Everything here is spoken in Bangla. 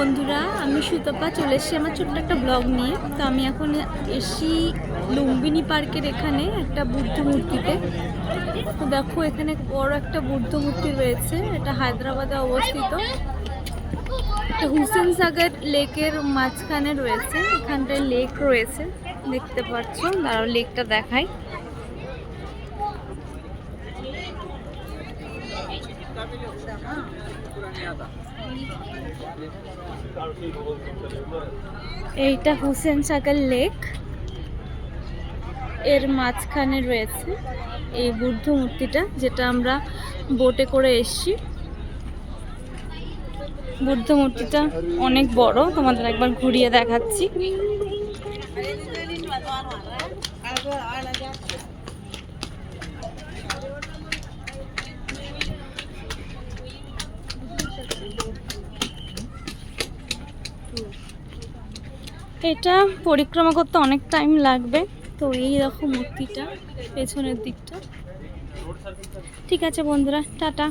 বন্ধুরা, আমি সুতপা চলে এসেছি আমার ছোট্ট একটা ব্লগ নিয়ে। তো আমি এখন এসেছি লুম্বিনী পার্কের এখানে একটা বুদ্ধ মূর্তিতে। তো দেখো এখানে বড় একটা বুদ্ধ মূর্তি রয়েছে, এটা হায়দ্রাবাদে অবস্থিত। হুসেন সাগর লেকের মাঝখানে রয়েছে, এখানটায় লেক রয়েছে দেখতে পাচ্ছ। দাঁড়াও লেকটা দেখাই। এইটা হুসেন সাগর লেক, এর মাঝখানে রয়েছে এই বুদ্ধ মূর্তিটা, যেটা আমরা বোটে করে এসেছি। বুদ্ধ মূর্তিটা অনেক বড়, তোমাদের একবার ঘুরিয়ে দেখাচ্ছি। এটা পরিক্রমা করতে অনেক টাইম লাগবে। তো এই রকম মূর্তিটা পেছনের দিকটা। ঠিক আছে বন্ধুরা, টাটা।